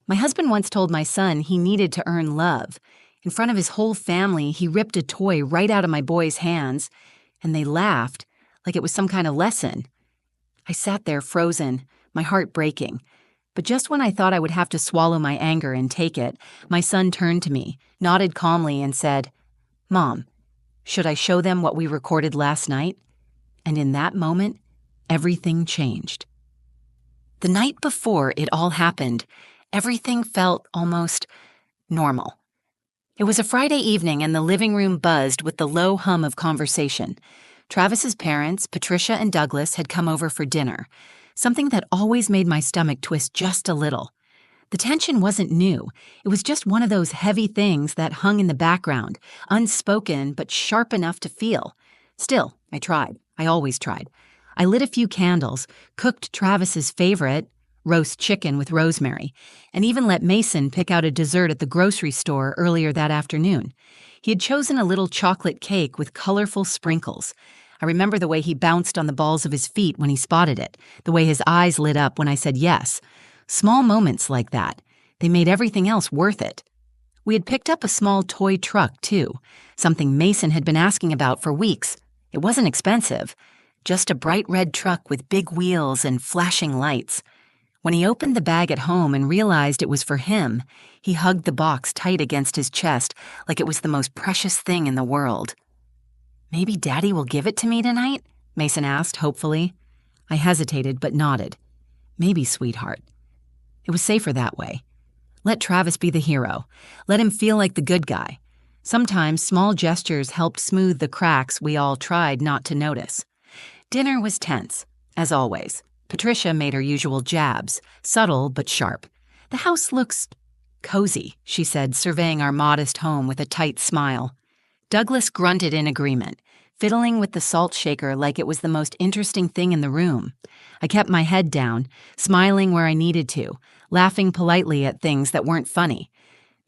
My husband once told my son he needed to earn love. In front of his whole family, he ripped a toy right out of my boys' hands, and they laughed like it was some kind of lesson. I sat there frozen, my heart breaking. But just when I thought I would have to swallow my anger and take it, my son turned to me, nodded calmly, and said, "Mom, should I show them what we recorded last night?" And in that moment, everything changed. The night before it all happened, everything felt almost normal. It was a Friday evening and the living room buzzed with the low hum of conversation. Travis's parents, Patricia and Douglas, had come over for dinner, something that always made my stomach twist just a little. The tension wasn't new. It was just one of those heavy things that hung in the background, unspoken but sharp enough to feel. Still, I tried. I always tried. I lit a few candles, cooked Travis's favorite, roast chicken with rosemary, and even let Mason pick out a dessert at the grocery store earlier that afternoon. He had chosen a little chocolate cake with colorful sprinkles. I remember the way he bounced on the balls of his feet when he spotted it, the way his eyes lit up when I said yes. Small moments like that. They made everything else worth it. We had picked up a small toy truck, too, something Mason had been asking about for weeks. It wasn't expensive, just a bright red truck with big wheels and flashing lights. When he opened the bag at home and realized it was for him, he hugged the box tight against his chest like it was the most precious thing in the world. "Maybe Daddy will give it to me tonight?" Mason asked, hopefully. I hesitated but nodded. "Maybe, sweetheart." It was safer that way. Let Travis be the hero. Let him feel like the good guy. Sometimes small gestures helped smooth the cracks we all tried not to notice. Dinner was tense, as always. Patricia made her usual jabs, subtle but sharp. "The house looks cozy," she said, surveying our modest home with a tight smile. Douglas grunted in agreement, fiddling with the salt shaker like it was the most interesting thing in the room. I kept my head down, smiling where I needed to, laughing politely at things that weren't funny.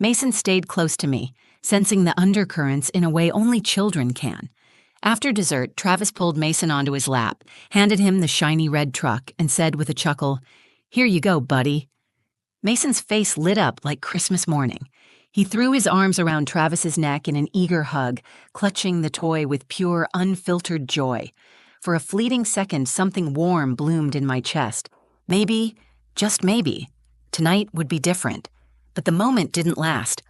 Mason stayed close to me, sensing the undercurrents in a way only children can. After dessert, Travis pulled Mason onto his lap, handed him the shiny red truck, and said with a chuckle, "Here you go, buddy." Mason's face lit up like Christmas morning. He threw his arms around Travis's neck in an eager hug, clutching the toy with pure, unfiltered joy. For a fleeting second, something warm bloomed in my chest. Maybe, just maybe, tonight would be different. But the moment didn't last.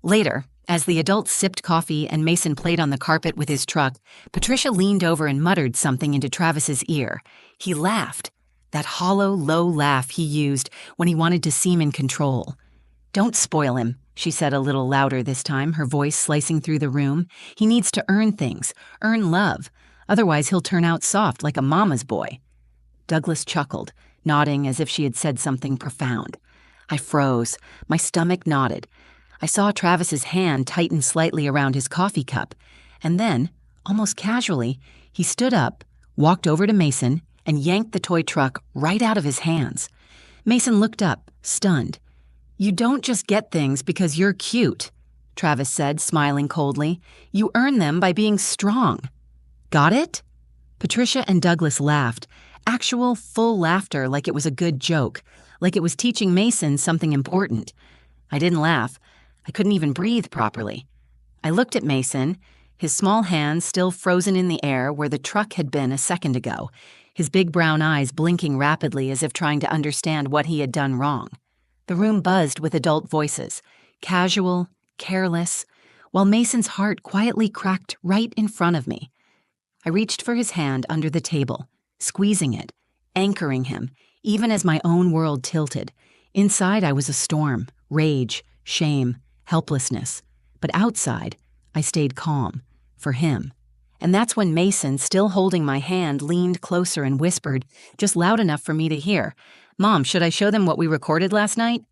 Later, as the adults sipped coffee and Mason played on the carpet with his truck, Patricia leaned over and muttered something into Travis's ear. He laughed, that hollow, low laugh he used when he wanted to seem in control. "Don't spoil him," she said a little louder this time, her voice slicing through the room. "He needs to earn things, earn love. Otherwise he'll turn out soft like a mama's boy." Douglas chuckled, nodding as if she had said something profound. I froze. My stomach knotted. I saw Travis's hand tighten slightly around his coffee cup, and then, almost casually, he stood up, walked over to Mason, and yanked the toy truck right out of his hands. Mason looked up, stunned. "You don't just get things because you're cute," Travis said, smiling coldly. "You earn them by being strong." "Got it?" Patricia and Douglas laughed, actual full laughter like it was a good joke, like it was teaching Mason something important. I didn't laugh. I couldn't even breathe properly. I looked at Mason, his small hands still frozen in the air where the truck had been a second ago, his big brown eyes blinking rapidly as if trying to understand what he had done wrong. The room buzzed with adult voices, casual, careless, while Mason's heart quietly cracked right in front of me. I reached for his hand under the table, squeezing it, anchoring him, even as my own world tilted. Inside I was a storm, rage, shame, helplessness. But outside, I stayed calm, for him. And that's when Mason, still holding my hand, leaned closer and whispered, just loud enough for me to hear, "Mom, should I show them what we recorded last night?"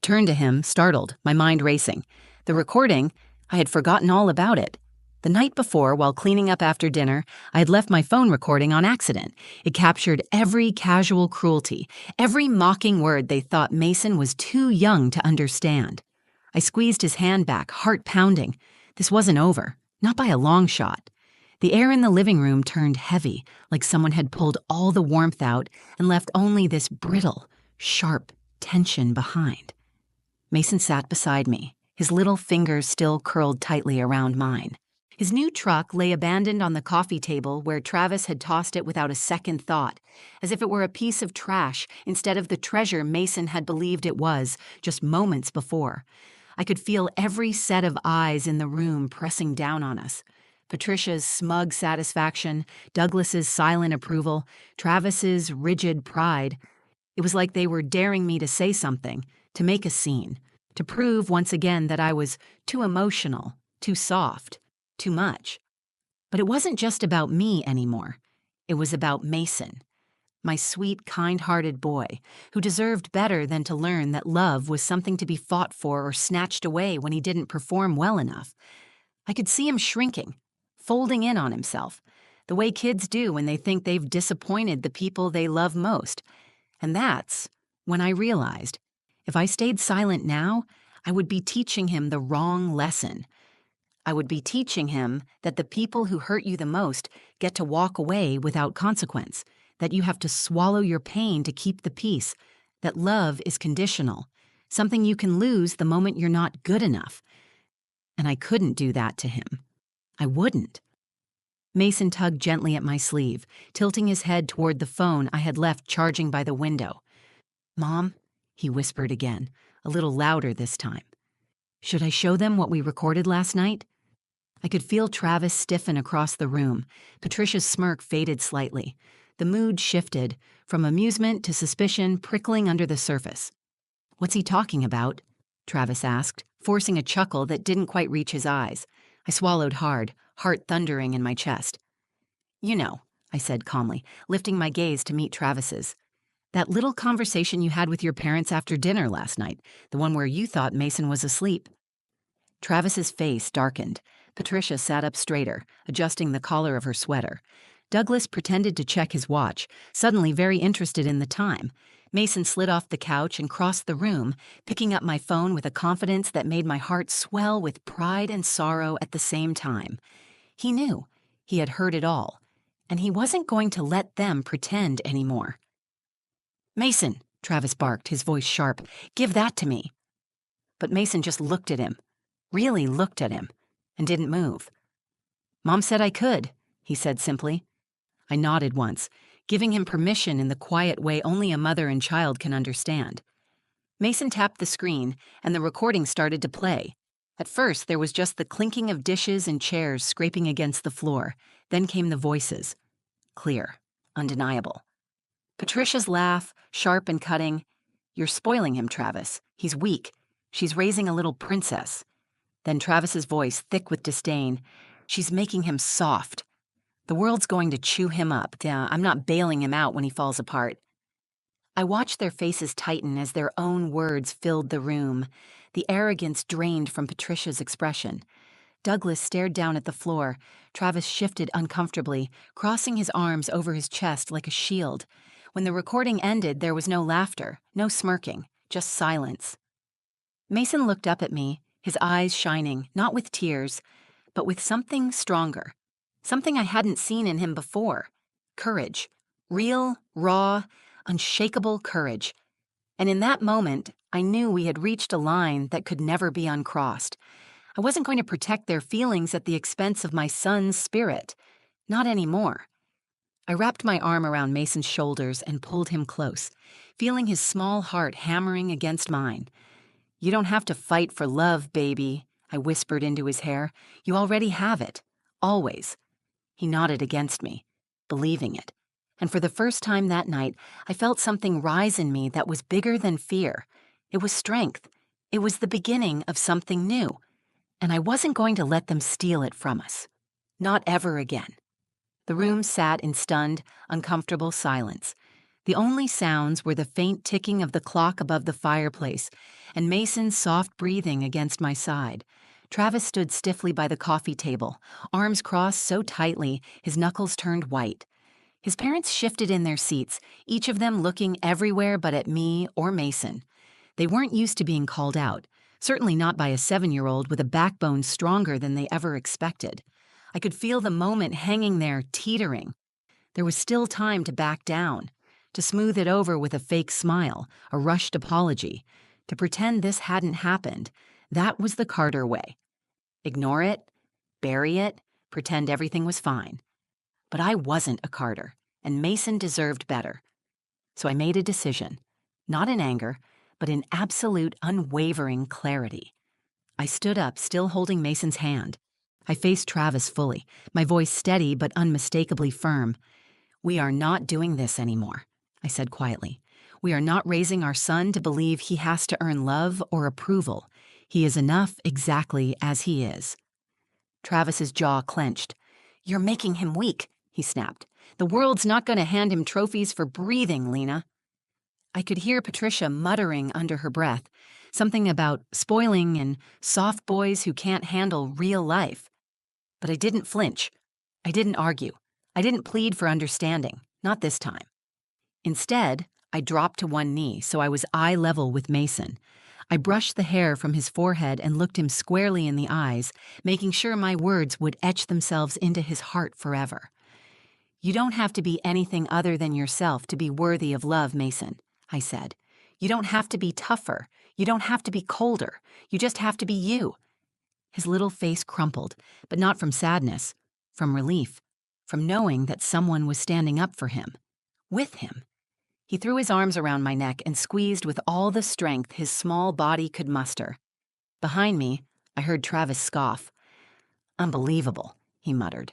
Turned to him, startled, my mind racing. The recording, I had forgotten all about it. The night before, while cleaning up after dinner, I had left my phone recording on accident. It captured every casual cruelty, every mocking word they thought Mason was too young to understand. I squeezed his hand back, heart pounding. This wasn't over, not by a long shot. The air in the living room turned heavy, like someone had pulled all the warmth out and left only this brittle, sharp tension behind. Mason sat beside me, his little fingers still curled tightly around mine. His new truck lay abandoned on the coffee table where Travis had tossed it without a second thought, as if it were a piece of trash instead of the treasure Mason had believed it was just moments before. I could feel every set of eyes in the room pressing down on us. Patricia's smug satisfaction, Douglas's silent approval, Travis's rigid pride. It was like they were daring me to say something, to make a scene, to prove once again that I was too emotional, too soft, too much. But it wasn't just about me anymore. It was about Mason, my sweet, kind-hearted boy, who deserved better than to learn that love was something to be fought for or snatched away when he didn't perform well enough. I could see him shrinking, folding in on himself, the way kids do when they think they've disappointed the people they love most. And that's when I realized, if I stayed silent now, I would be teaching him the wrong lesson. I would be teaching him that the people who hurt you the most get to walk away without consequence, that you have to swallow your pain to keep the peace, that love is conditional, something you can lose the moment you're not good enough. And I couldn't do that to him. I wouldn't. Mason tugged gently at my sleeve, tilting his head toward the phone I had left charging by the window. "Mom," he whispered again, a little louder this time. "Should I show them what we recorded last night?" I could feel Travis stiffen across the room. Patricia's smirk faded slightly. The mood shifted, from amusement to suspicion prickling under the surface. "What's he talking about?" Travis asked, forcing a chuckle that didn't quite reach his eyes. I swallowed hard, heart thundering in my chest. "You know," I said calmly, lifting my gaze to meet Travis's. "That little conversation you had with your parents after dinner last night, the one where you thought Mason was asleep." Travis's face darkened. Patricia sat up straighter, adjusting the collar of her sweater. Douglas pretended to check his watch, suddenly very interested in the time. Mason slid off the couch and crossed the room, picking up my phone with a confidence that made my heart swell with pride and sorrow at the same time. He knew. He had heard it all. And he wasn't going to let them pretend anymore. "Mason," Travis barked, his voice sharp, "give that to me." But Mason just looked at him, really looked at him, and didn't move. "Mom said I could," he said simply. I nodded once, giving him permission in the quiet way only a mother and child can understand. Mason tapped the screen, and the recording started to play. At first, there was just the clinking of dishes and chairs scraping against the floor. Then came the voices. Clear, undeniable. Patricia's laugh, sharp and cutting. "You're spoiling him, Travis. He's weak. She's raising a little princess." Then Travis's voice, thick with disdain. "She's making him soft. The world's going to chew him up. I'm not bailing him out when he falls apart." I watched their faces tighten as their own words filled the room. The arrogance drained from Patricia's expression. Douglas stared down at the floor. Travis shifted uncomfortably, crossing his arms over his chest like a shield. When the recording ended, there was no laughter, no smirking, just silence. Mason looked up at me, his eyes shining, not with tears, but with something stronger. Something I hadn't seen in him before. Courage. Real, raw, unshakable courage. And in that moment, I knew we had reached a line that could never be uncrossed. I wasn't going to protect their feelings at the expense of my son's spirit. Not anymore. I wrapped my arm around Mason's shoulders and pulled him close, feeling his small heart hammering against mine. "You don't have to fight for love, baby," I whispered into his hair. "You already have it. Always." He nodded against me, believing it. And for the first time that night, I felt something rise in me that was bigger than fear. It was strength. It was the beginning of something new. And I wasn't going to let them steal it from us. Not ever again. The room sat in stunned, uncomfortable silence. The only sounds were the faint ticking of the clock above the fireplace and Mason's soft breathing against my side. Travis stood stiffly by the coffee table, arms crossed so tightly his knuckles turned white. His parents shifted in their seats, each of them looking everywhere but at me or Mason. They weren't used to being called out, certainly not by a 7-year-old with a backbone stronger than they ever expected. I could feel the moment hanging there, teetering. There was still time to back down, to smooth it over with a fake smile, a rushed apology, To pretend this hadn't happened, that was the Carter way. Ignore it, bury it, pretend everything was fine. But I wasn't a Carter, and Mason deserved better. So I made a decision, not in anger, but in absolute, unwavering clarity. I stood up, still holding Mason's hand. I faced Travis fully, my voice steady but unmistakably firm. "We are not doing this anymore," I said quietly. "We are not raising our son to believe he has to earn love or approval. He is enough exactly as he is." Travis's jaw clenched. "You're making him weak," he snapped. "The world's not going to hand him trophies for breathing, Lena." I could hear Patricia muttering under her breath, something about spoiling and soft boys who can't handle real life. But I didn't flinch. I didn't argue. I didn't plead for understanding, not this time. Instead, I dropped to one knee so I was eye level with Mason. I brushed the hair from his forehead and looked him squarely in the eyes, making sure my words would etch themselves into his heart forever. "You don't have to be anything other than yourself to be worthy of love, Mason," I said. "You don't have to be tougher. You don't have to be colder. You just have to be you." His little face crumpled, but not from sadness, from relief, from knowing that someone was standing up for him, with him. He threw his arms around my neck and squeezed with all the strength his small body could muster. Behind me, I heard Travis scoff. "Unbelievable," he muttered.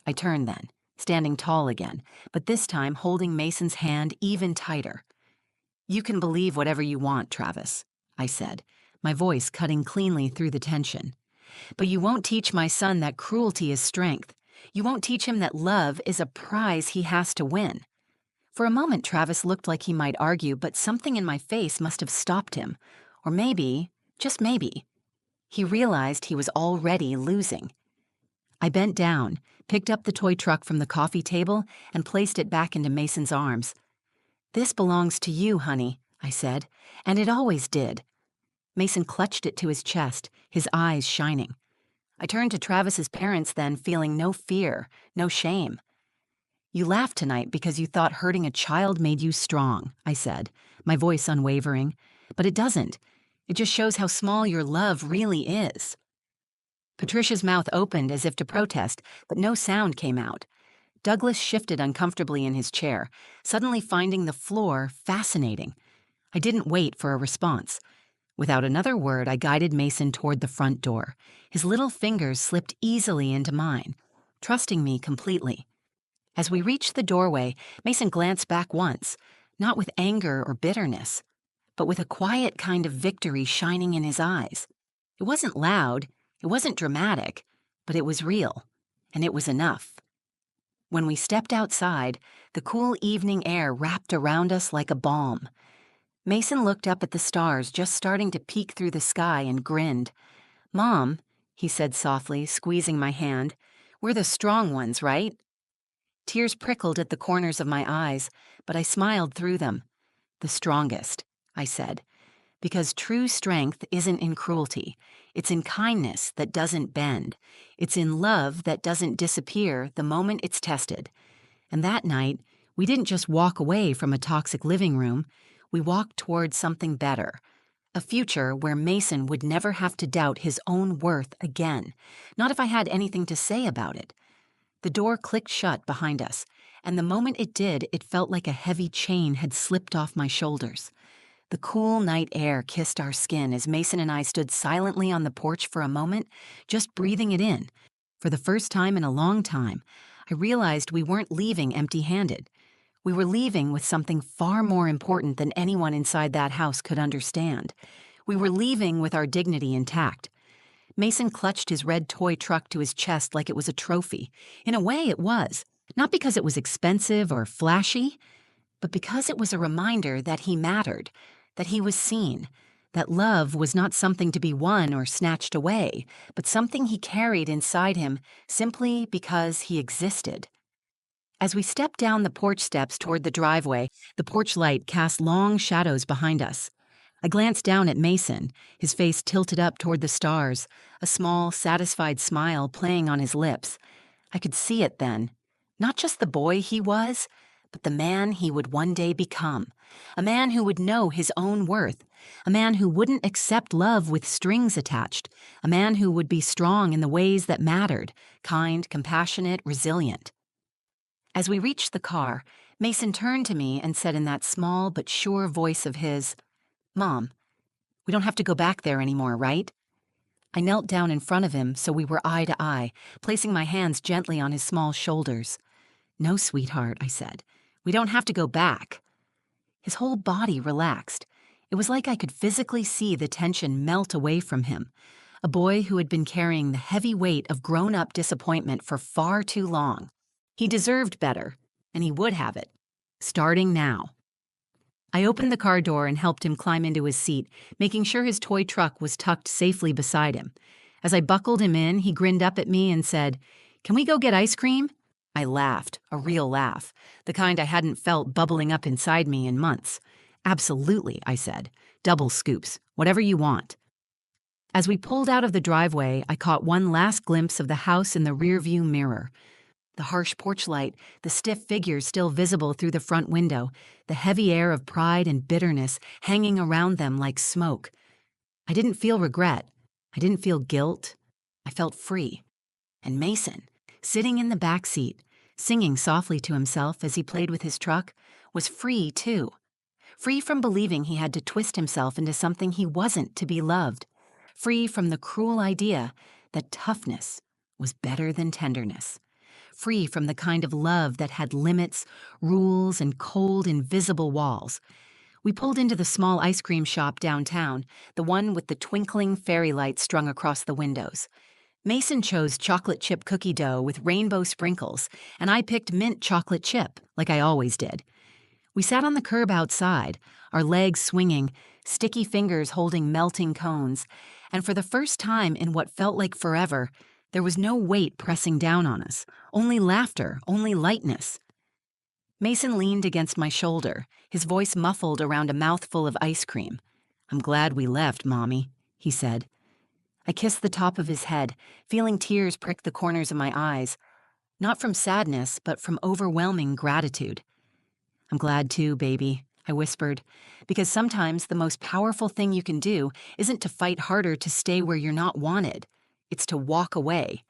I turned then, standing tall again, but this time holding Mason's hand even tighter. "You can believe whatever you want, Travis," I said, my voice cutting cleanly through the tension. "But you won't teach my son that cruelty is strength. You won't teach him that love is a prize he has to win." For a moment, Travis looked like he might argue, but something in my face must have stopped him. Or maybe, just maybe, he realized he was already losing. I bent down, picked up the toy truck from the coffee table, and placed it back into Mason's arms. "This belongs to you, honey," I said, "and it always did." Mason clutched it to his chest, his eyes shining. I turned to Travis's parents then, feeling no fear, no shame. "You laughed tonight because you thought hurting a child made you strong," I said, my voice unwavering. "But it doesn't. It just shows how small your love really is." Patricia's mouth opened as if to protest, but no sound came out. Douglas shifted uncomfortably in his chair, suddenly finding the floor fascinating. I didn't wait for a response. Without another word, I guided Mason toward the front door. His little fingers slipped easily into mine, trusting me completely. As we reached the doorway, Mason glanced back once, not with anger or bitterness, but with a quiet kind of victory shining in his eyes. It wasn't loud, it wasn't dramatic, but it was real, and it was enough. When we stepped outside, the cool evening air wrapped around us like a balm. Mason looked up at the stars just starting to peek through the sky and grinned. "Mom," he said softly, squeezing my hand, "we're the strong ones, right?" Tears prickled at the corners of my eyes, but I smiled through them. "The strongest," I said, "because true strength isn't in cruelty. It's in kindness that doesn't bend. It's in love that doesn't disappear the moment it's tested." And that night, we didn't just walk away from a toxic living room. We walked toward something better, a future where Mason would never have to doubt his own worth again, not if I had anything to say about it. The door clicked shut behind us, and the moment it did, it felt like a heavy chain had slipped off my shoulders. The cool night air kissed our skin as Mason and I stood silently on the porch for a moment, just breathing it in. For the first time in a long time, I realized we weren't leaving empty-handed. We were leaving with something far more important than anyone inside that house could understand. We were leaving with our dignity intact. Mason clutched his red toy truck to his chest like it was a trophy. In a way, it was. Not because it was expensive or flashy, but because it was a reminder that he mattered, that he was seen, that love was not something to be won or snatched away, but something he carried inside him simply because he existed. As we stepped down the porch steps toward the driveway, the porch light cast long shadows behind us. I glanced down at Mason, his face tilted up toward the stars, a small, satisfied smile playing on his lips. I could see it then. Not just the boy he was, but the man he would one day become. A man who would know his own worth, a man who wouldn't accept love with strings attached, a man who would be strong in the ways that mattered, kind, compassionate, resilient. As we reached the car, Mason turned to me and said in that small but sure voice of his, "Mom, we don't have to go back there anymore, right?" I knelt down in front of him so we were eye to eye, placing my hands gently on his small shoulders. "No, sweetheart," I said. "We don't have to go back." His whole body relaxed. It was like I could physically see the tension melt away from him. A boy who had been carrying the heavy weight of grown-up disappointment for far too long. He deserved better, and he would have it, starting now. I opened the car door and helped him climb into his seat, making sure his toy truck was tucked safely beside him. As I buckled him in, he grinned up at me and said, "Can we go get ice cream?" I laughed, a real laugh, the kind I hadn't felt bubbling up inside me in months. "Absolutely," I said. "Double scoops, whatever you want." As we pulled out of the driveway, I caught one last glimpse of the house in the rearview mirror. The harsh porch light, the stiff figures still visible through the front window, the heavy air of pride and bitterness hanging around them like smoke. I didn't feel regret. I didn't feel guilt. I felt free. And Mason, sitting in the back seat, singing softly to himself as he played with his truck, was free too. Free from believing he had to twist himself into something he wasn't to be loved. Free from the cruel idea that toughness was better than tenderness. Free from the kind of love that had limits, rules, and cold, invisible walls. We pulled into the small ice cream shop downtown, the one with the twinkling fairy lights strung across the windows. Mason chose chocolate chip cookie dough with rainbow sprinkles, and I picked mint chocolate chip, like I always did. We sat on the curb outside, our legs swinging, sticky fingers holding melting cones, and for the first time in what felt like forever, there was no weight pressing down on us, only laughter, only lightness. Mason leaned against my shoulder, his voice muffled around a mouthful of ice cream. "I'm glad we left, Mommy," he said. I kissed the top of his head, feeling tears prick the corners of my eyes, not from sadness, but from overwhelming gratitude. "I'm glad too, baby," I whispered, because sometimes the most powerful thing you can do isn't to fight harder to stay where you're not wanted. It's to walk away.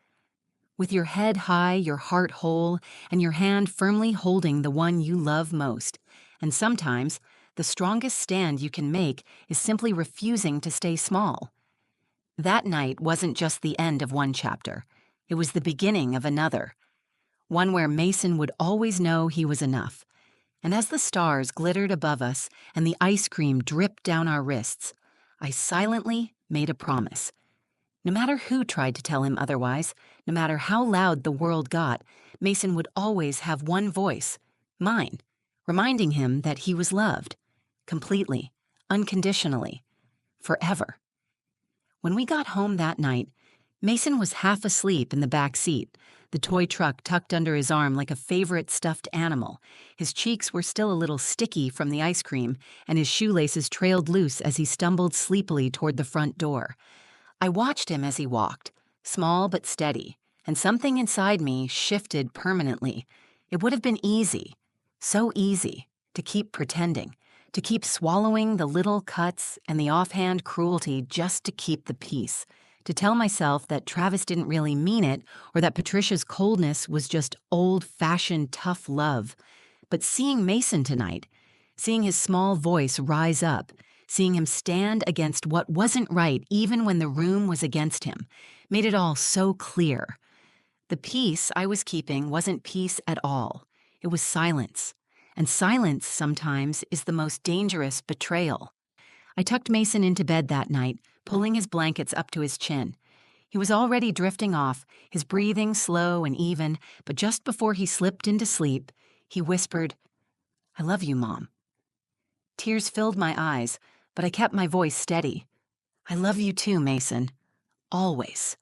With your head high, your heart whole, and your hand firmly holding the one you love most. And sometimes, the strongest stand you can make is simply refusing to stay small. That night wasn't just the end of one chapter. It was the beginning of another. One where Mason would always know he was enough. And as the stars glittered above us and the ice cream dripped down our wrists, I silently made a promise. No matter who tried to tell him otherwise, no matter how loud the world got, Mason would always have one voice, mine, reminding him that he was loved, completely, unconditionally, forever. When we got home that night, Mason was half asleep in the back seat, the toy truck tucked under his arm like a favorite stuffed animal. His cheeks were still a little sticky from the ice cream, and his shoelaces trailed loose as he stumbled sleepily toward the front door. I watched him as he walked, small but steady, and something inside me shifted permanently. It would have been easy, so easy, to keep pretending, to keep swallowing the little cuts and the offhand cruelty just to keep the peace, to tell myself that Travis didn't really mean it or that Patricia's coldness was just old-fashioned tough love. But seeing Mason tonight, seeing his small voice rise up, seeing him stand against what wasn't right even when the room was against him, made it all so clear. The peace I was keeping wasn't peace at all. It was silence. And silence, sometimes, is the most dangerous betrayal. I tucked Mason into bed that night, pulling his blankets up to his chin. He was already drifting off, his breathing slow and even, but just before he slipped into sleep, he whispered, "I love you, Mom." Tears filled my eyes, but I kept my voice steady. "I love you too, Mason. Always."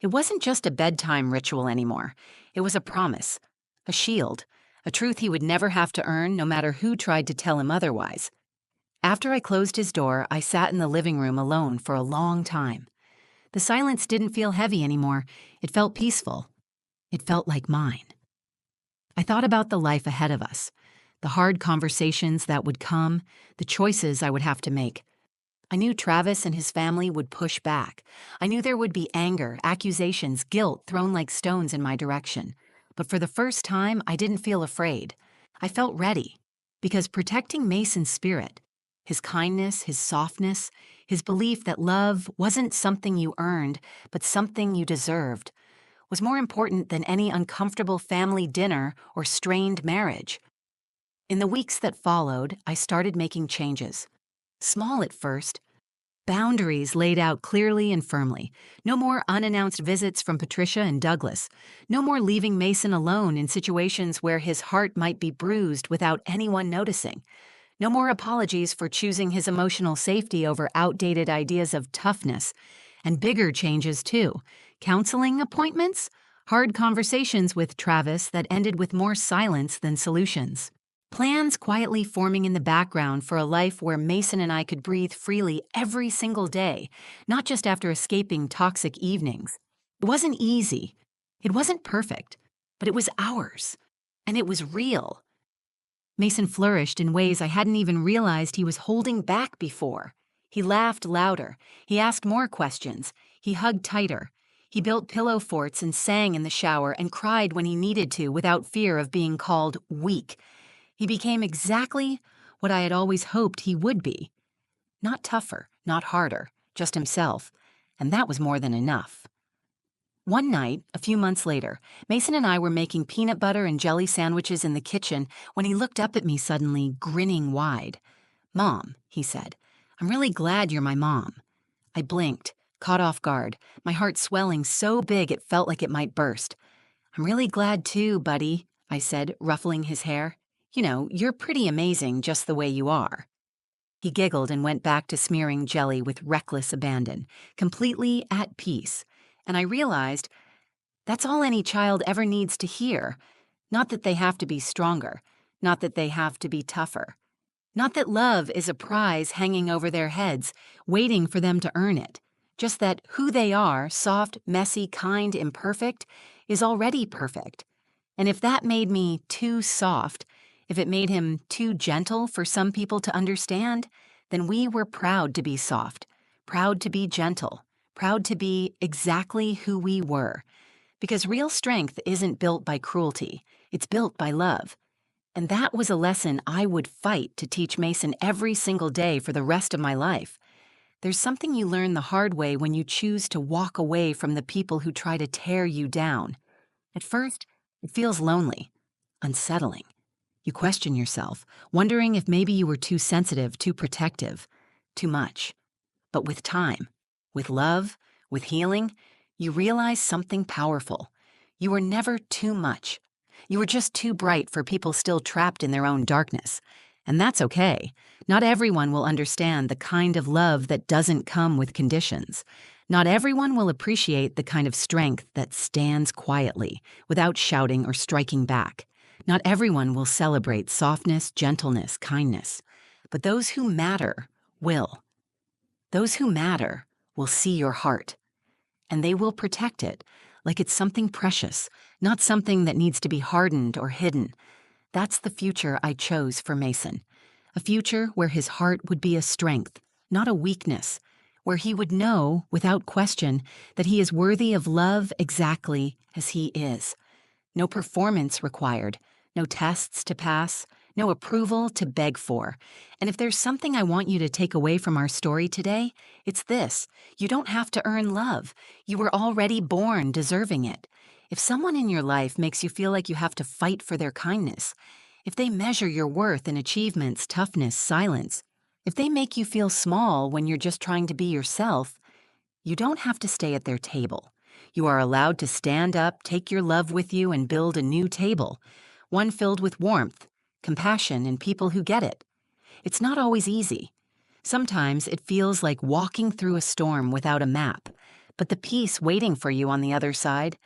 It wasn't just a bedtime ritual anymore. It was a promise, a shield, a truth he would never have to earn no matter who tried to tell him otherwise. After I closed his door, I sat in the living room alone for a long time. The silence didn't feel heavy anymore. It felt peaceful. It felt like mine. I thought about the life ahead of us, the hard conversations that would come, the choices I would have to make. I knew Travis and his family would push back. I knew there would be anger, accusations, guilt thrown like stones in my direction. But for the first time, I didn't feel afraid. I felt ready. Because protecting Mason's spirit, his kindness, his softness, his belief that love wasn't something you earned, but something you deserved, was more important than any uncomfortable family dinner or strained marriage. In the weeks that followed, I started making changes. Small at first, boundaries laid out clearly and firmly. No more unannounced visits from Patricia and Douglas. No more leaving Mason alone in situations where his heart might be bruised without anyone noticing. No more apologies for choosing his emotional safety over outdated ideas of toughness. And bigger changes, too. Counseling appointments, hard conversations with Travis that ended with more silence than solutions. Plans quietly forming in the background for a life where Mason and I could breathe freely every single day, not just after escaping toxic evenings. It wasn't easy. It wasn't perfect. But it was ours. And it was real. Mason flourished in ways I hadn't even realized he was holding back before. He laughed louder. He asked more questions. He hugged tighter. He built pillow forts and sang in the shower and cried when he needed to without fear of being called weak. He became exactly what I had always hoped he would be. Not tougher, not harder, just himself. And that was more than enough. One night, a few months later, Mason and I were making peanut butter and jelly sandwiches in the kitchen when he looked up at me suddenly, grinning wide. "Mom," he said, "I'm really glad you're my mom." I blinked, caught off guard, my heart swelling so big it felt like it might burst. "I'm really glad too, buddy," I said, ruffling his hair. "You know, you're pretty amazing just the way you are." He giggled and went back to smearing jelly with reckless abandon, completely at peace. And I realized that's all any child ever needs to hear. Not that they have to be stronger, not that they have to be tougher. Not that love is a prize hanging over their heads, waiting for them to earn it. Just that who they are, soft, messy, kind, imperfect, is already perfect. And if that made me too soft, if it made him too gentle for some people to understand, then we were proud to be soft, proud to be gentle, proud to be exactly who we were. Because real strength isn't built by cruelty, it's built by love. And that was a lesson I would fight to teach Mason every single day for the rest of my life. There's something you learn the hard way when you choose to walk away from the people who try to tear you down. At first, it feels lonely, unsettling. You question yourself, wondering if maybe you were too sensitive, too protective, too much. But with time, with love, with healing, you realize something powerful. You were never too much. You were just too bright for people still trapped in their own darkness. And that's okay. Not everyone will understand the kind of love that doesn't come with conditions. Not everyone will appreciate the kind of strength that stands quietly, without shouting or striking back. Not everyone will celebrate softness, gentleness, kindness. But those who matter will. Those who matter will see your heart. And they will protect it, like it's something precious, not something that needs to be hardened or hidden. That's the future I chose for Mason. A future where his heart would be a strength, not a weakness. Where he would know, without question, that he is worthy of love exactly as he is. No performance required, no tests to pass, no approval to beg for. And if there's something I want you to take away from our story today, it's this. You don't have to earn love. You were already born deserving it. If someone in your life makes you feel like you have to fight for their kindness, if they measure your worth in achievements, toughness, silence, if they make you feel small when you're just trying to be yourself, you don't have to stay at their table. You are allowed to stand up, take your love with you, and build a new table, one filled with warmth, compassion, and people who get it. It's not always easy. Sometimes it feels like walking through a storm without a map, but the peace waiting for you on the other side,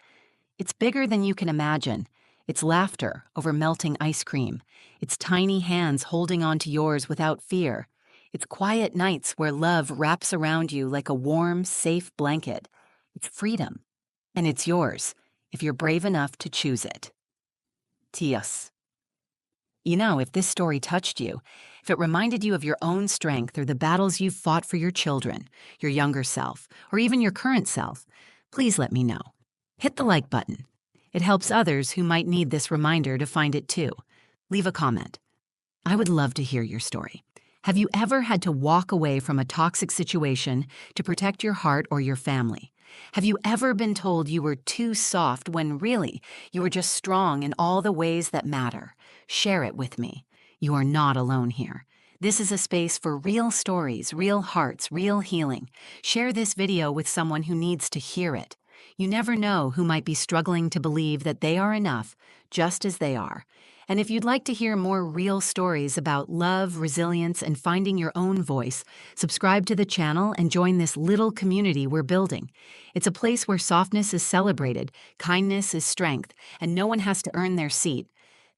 it's bigger than you can imagine. It's laughter over melting ice cream. It's tiny hands holding onto yours without fear. It's quiet nights where love wraps around you like a warm, safe blanket. It's freedom. And it's yours, if you're brave enough to choose it. Tios. You know, if this story touched you, If it reminded you of your own strength or the battles you've fought for your children, your younger self, or even your current self, please let me know. Hit the like button. It helps others who might need this reminder to find it too. Leave a comment. I would love to hear your story. Have you ever had to walk away from a toxic situation to protect your heart or your family? Have you ever been told you were too soft when really you were just strong in all the ways that matter? Share it with me. You are not alone here. This is a space for real stories, real hearts, real healing. Share this video with someone who needs to hear it. You never know who might be struggling to believe that they are enough, just as they are. And if you'd like to hear more real stories about love, resilience, and finding your own voice, subscribe to the channel and join this little community we're building. It's a place where softness is celebrated, kindness is strength, and no one has to earn their seat.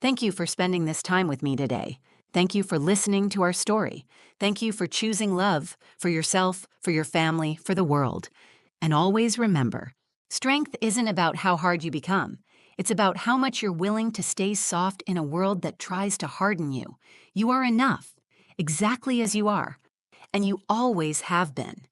Thank you for spending this time with me today. Thank you for listening to our story. Thank you for choosing love for yourself, for your family, for the world. And always remember, strength isn't about how hard you become. It's about how much you're willing to stay soft in a world that tries to harden you. You are enough, exactly as you are. And you always have been.